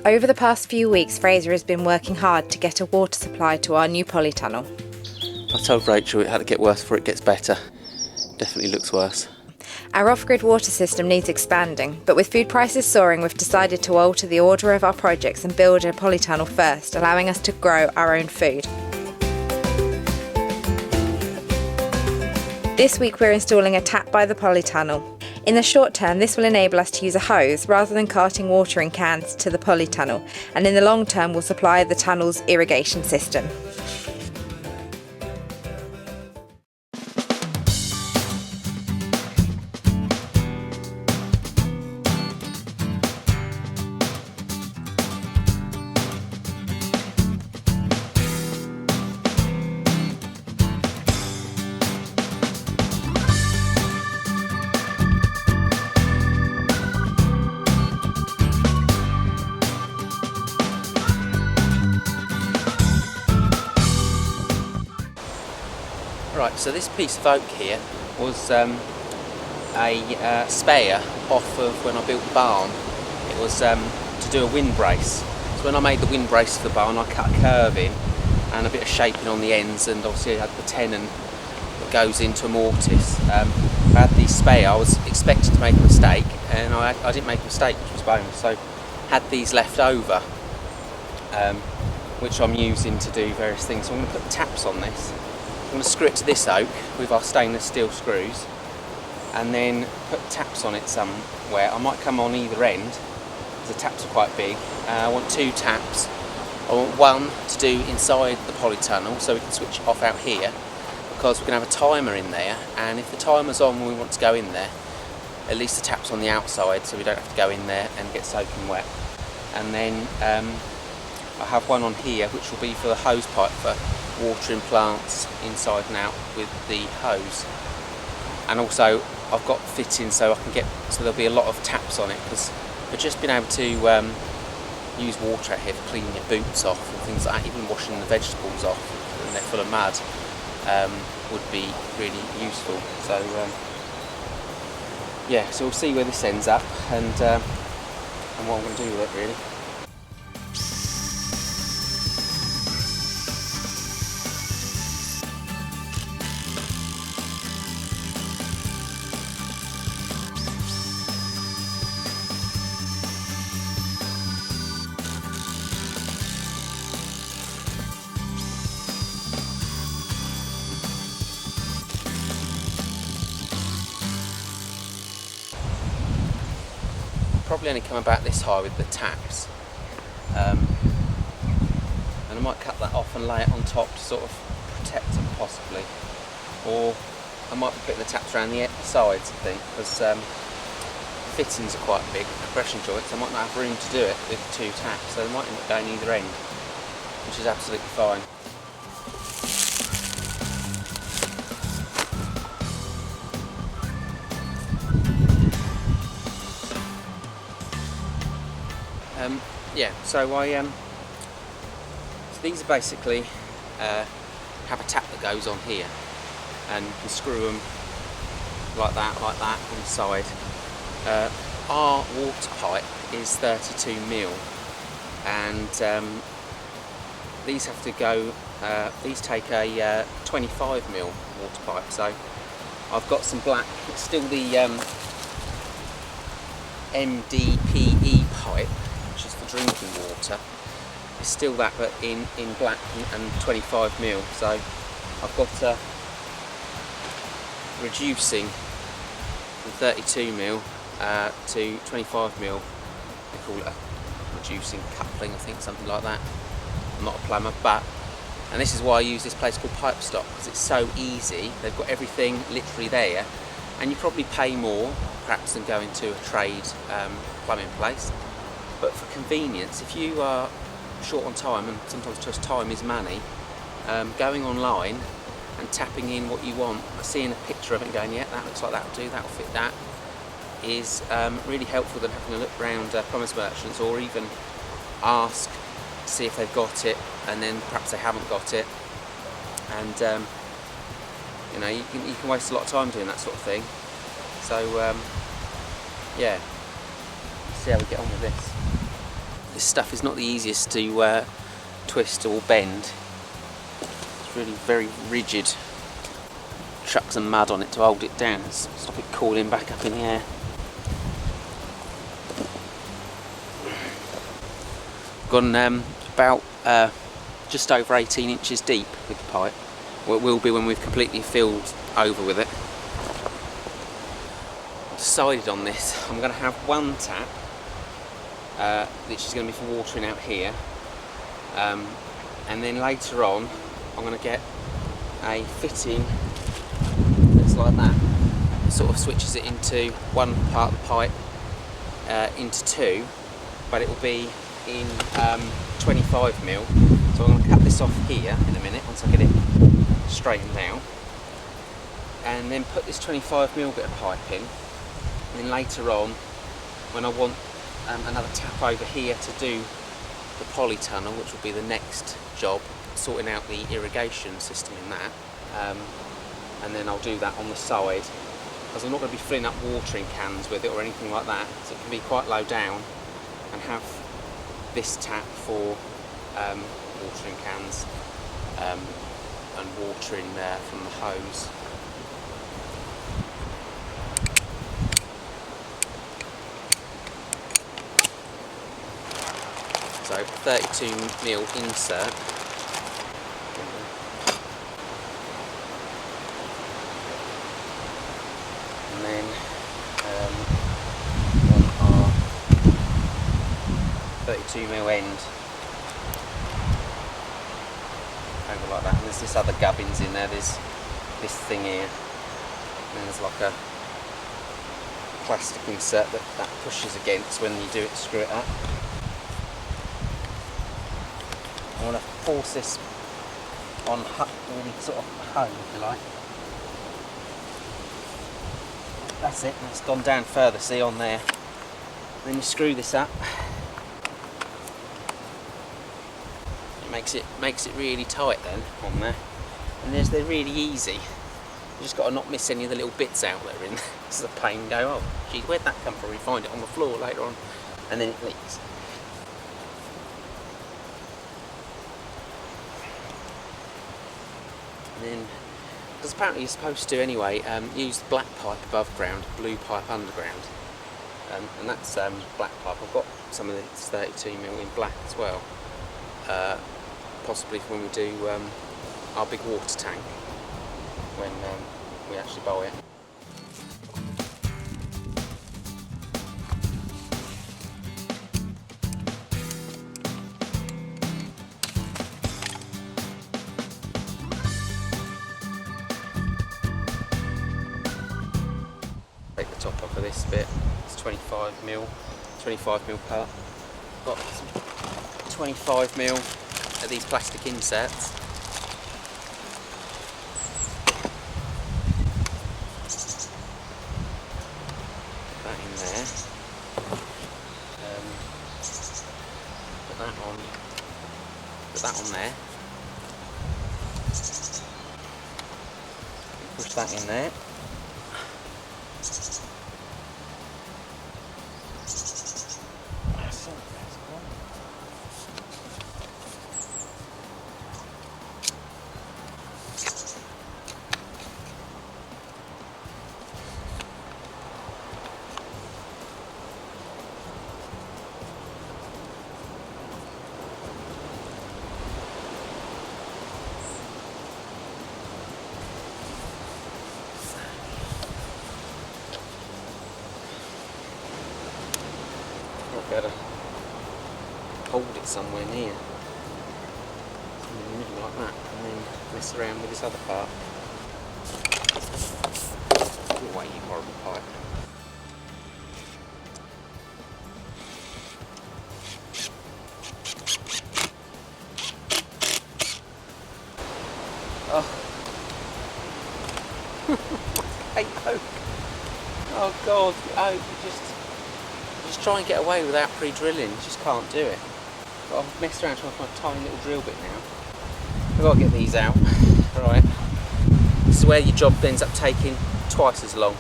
Over the past few weeks, Fraser has been working hard to get a water supply to our new polytunnel. I told Rachel it had to get worse before it gets better. Definitely looks worse. Our off-grid water system needs expanding, but with food prices soaring, we've decided to alter the order of our projects and build a polytunnel first, allowing us to grow our own food. This week we're installing a tap by the polytunnel. In the short term, this will enable us to use a hose rather than carting water in cans to the polytunnel, and in the long term will supply the tunnel's irrigation system. Right, so this piece of oak here was a spare off of when I built the barn. It was to do a wind brace. So when I made the wind brace for the barn, I cut a curve in and a bit of shaping on the ends, and obviously I had the tenon that goes into a mortise. I had these spare. I was expected to make a mistake, and I didn't make a mistake, which was bonus. So had these left over, which I'm using to do various things. So I'm going to put taps on this. I'm going to screw it to this oak with our stainless steel screws, and then put taps on it somewhere. I might come on either end, because the taps are quite big. I want 2 taps. I want one to do inside the polytunnel, so we can switch off out here, because we're going to have a timer in there, and if the timer's on when we want to go in there, at least the tap's on the outside, so we don't have to go in there and get soaking wet. And then I have one on here, which will be for the hose pipe for watering plants inside and out with the hose. And also I've got fittings so there'll be a lot of taps on it, because for just being able to use water out here for cleaning your boots off and things like that, even washing the vegetables off when they're full of mud, would be really useful. So yeah, so we'll see where this ends up and what I'm going to do with it really. Probably only come about this high with the taps, and I might cut that off and lay it on top to sort of protect it possibly, or I might be putting the taps around the sides I think, because fittings are quite big, compression joints. I might not have room to do it with 2 taps, so I might end up going either end, which is absolutely fine. Yeah, so so these are basically have a tap that goes on here, and you can screw them like that on the side. Our water pipe is 32mm, and these have to go. These take a 25mm water pipe. So I've got some black. It's still the MDPE pipe, which is for drinking water. It's still that, but in black and 25mm. So I've got reducing from 32mm to 25mm. They call it a reducing coupling, I think, something like that. I'm not a plumber, and this is why I use this place called Pipe Stock, because it's so easy. They've got everything literally there, and you probably pay more perhaps than going to a trade plumbing place. But for convenience, if you are short on time, and sometimes just time is money, going online and tapping in what you want, seeing a picture of it and going, yeah, that looks like that'll do, that'll fit that, is really helpful than having a look around plumbers merchants, or even ask, see if they've got it, and then perhaps they haven't got it, and you know, you can waste a lot of time doing that sort of thing. So yeah, see how we get on with this. This stuff is not the easiest to twist or bend. It's really very rigid. Chuck some mud on it to hold it down, stop it cooling back up in the air. Gone about just over 18 inches deep with the pipe. Well, it will be when we've completely filled over with it. I've decided on this. I'm going to have one tap, which is going to be for watering out here, and then later on I'm going to get a fitting that's like that. It sort of switches it into one part of the pipe into two, but it will be in 25mm. So I'm going to cut this off here in a minute once I get it straightened out, and then put this 25mm bit of pipe in, and then later on when I want another tap over here to do the polytunnel, which will be the next job, sorting out the irrigation system in that, and then I'll do that on the side, because I'm not going to be filling up watering cans with it or anything like that, so it can be quite low down, and have this tap for watering cans and watering from the hose. So 32mm insert. And then on our 32mm end over like that. And there's this other gubbins in there. There's this thing here, and then there's like a plastic insert that pushes against when you do it to screw it up. I want to force this on sort of home, if you like. That's it, and it's gone down further, see, on there. And then you screw this up. It makes it really tight then on there. And they're really easy. You just got to not miss any of the little bits out that are in there. This is a pain. Go, oh, gee, where'd that come from? You find it on the floor later on, and then it leaks. Then, because apparently you're supposed to anyway, use the black pipe above ground, blue pipe underground, and that's black pipe. I've got some of this 32mm in black as well, possibly when we do our big water tank, when we actually buy it. Take the top off of this bit. It's 25mm part. Got some 25mm of these plastic inserts. Put that in there. Put that on there. Push that in there. Better hold it somewhere near, in the middle like that, and then mess around with this other part. Go away, you horrible pipe. Oh, hey oak! Oh God, oak! Just try and get away without pre-drilling, you just can't do it. But I've messed around trying to find a tiny little drill bit now. I've got to get these out. Right. This is where your job ends up taking twice as long.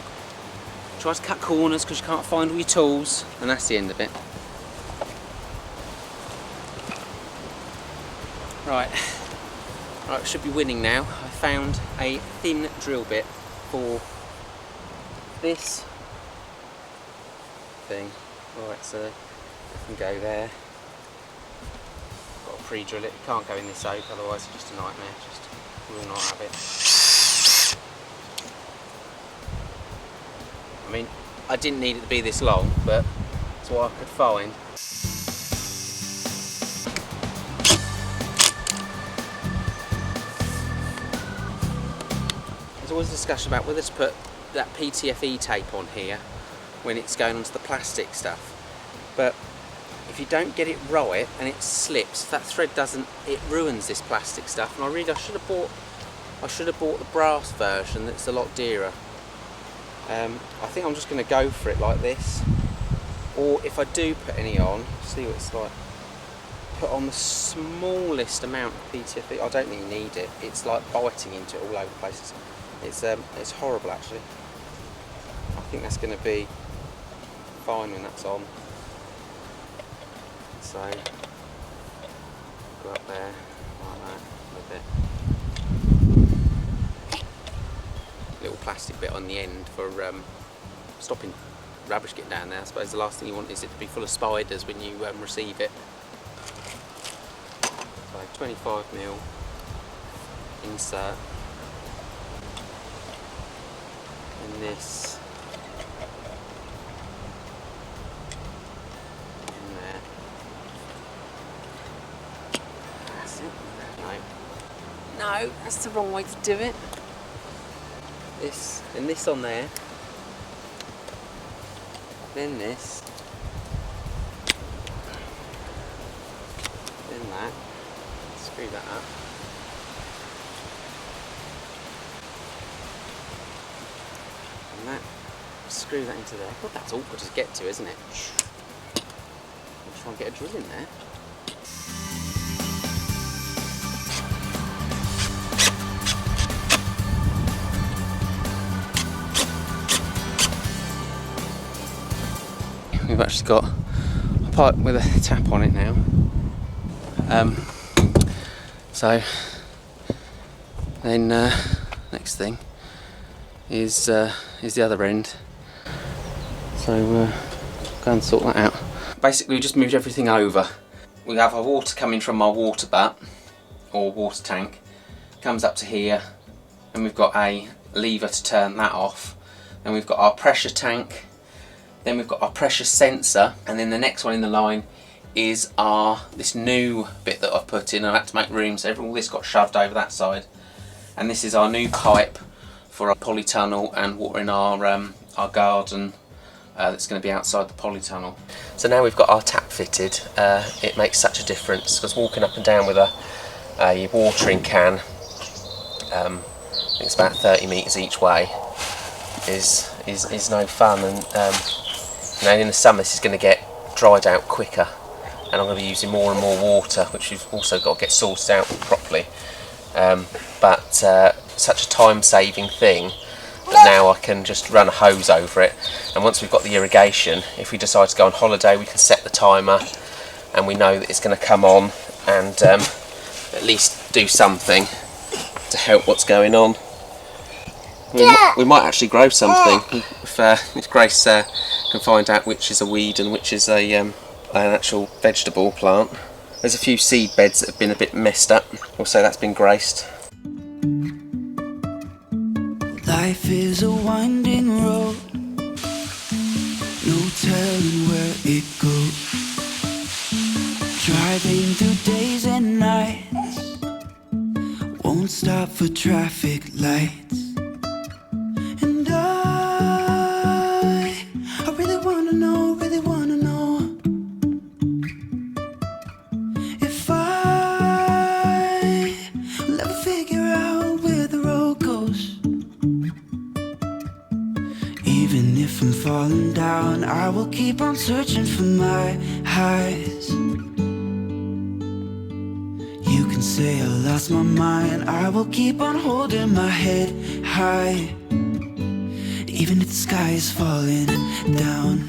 Try to cut corners because you can't find all your tools, and that's the end of it. Right, we should be winning now. I found a thin drill bit for this thing. Right, so it can go there. Got to pre-drill it. It can't go in this oak, otherwise it's just a nightmare. Just will not have it. I mean, I didn't need it to be this long, but it's what I could find. There's always a discussion about whether to put that PTFE tape on here when it's going onto the plastic stuff, but if you don't get it right and it slips, if that thread doesn't, it ruins this plastic stuff. And I should have bought the brass version that's a lot dearer. I think I'm just going to go for it like this, or if I do put any on, see what it's like, put on the smallest amount of PTFE. I don't really need it. It's like biting into it all over the place. It's horrible actually. I think that's going to be fine when that's on. So go up there like that a bit. Little plastic bit on the end for stopping rubbish getting down there. I suppose the last thing you want is it to be full of spiders when you receive it. So 25mm insert. And this in there. That's it. No, that's the wrong way to do it. This and this on there. Then this. Then that. Screw that up. That, screw that into there. God, that's awkward to get to, isn't it? I'll try and get a drill in there. We've actually got a pipe with a tap on it now. So then next thing is the other end. So go and sort that out. Basically, we just moved everything over. We have our water coming from our water butt or water tank, comes up to here, and we've got a lever to turn that off. Then we've got our pressure tank, then we've got our pressure sensor, and then the next one in the line is this new bit that I've put in. I had to make room, so all this got shoved over that side. And this is our new pipe for our polytunnel and watering our garden that's going to be outside the polytunnel. So now we've got our tap fitted, it makes such a difference, because walking up and down with a watering can, I think it's about 30 metres each way, is no fun. And in the summer this is going to get dried out quicker, and I'm going to be using more and more water, which we've also got to get sorted out properly. But such a time-saving thing that now I can just run a hose over it, and once we've got the irrigation, if we decide to go on holiday, we can set the timer and we know that it's going to come on and at least do something to help what's going on. We might actually grow something if Grace can find out which is a weed and which is an actual vegetable plant. There's a few seed beds that have been a bit messed up, also that's been graced. Life is a winding road, no telling where it goes. Driving through days and nights, won't stop for traffic lights. And I really wanna know, if I will ever figure out where the road goes. Even if I'm falling down, I will keep on searching for my highs. You can say I lost my mind, I will keep on holding my head high. Even if the sky is falling down.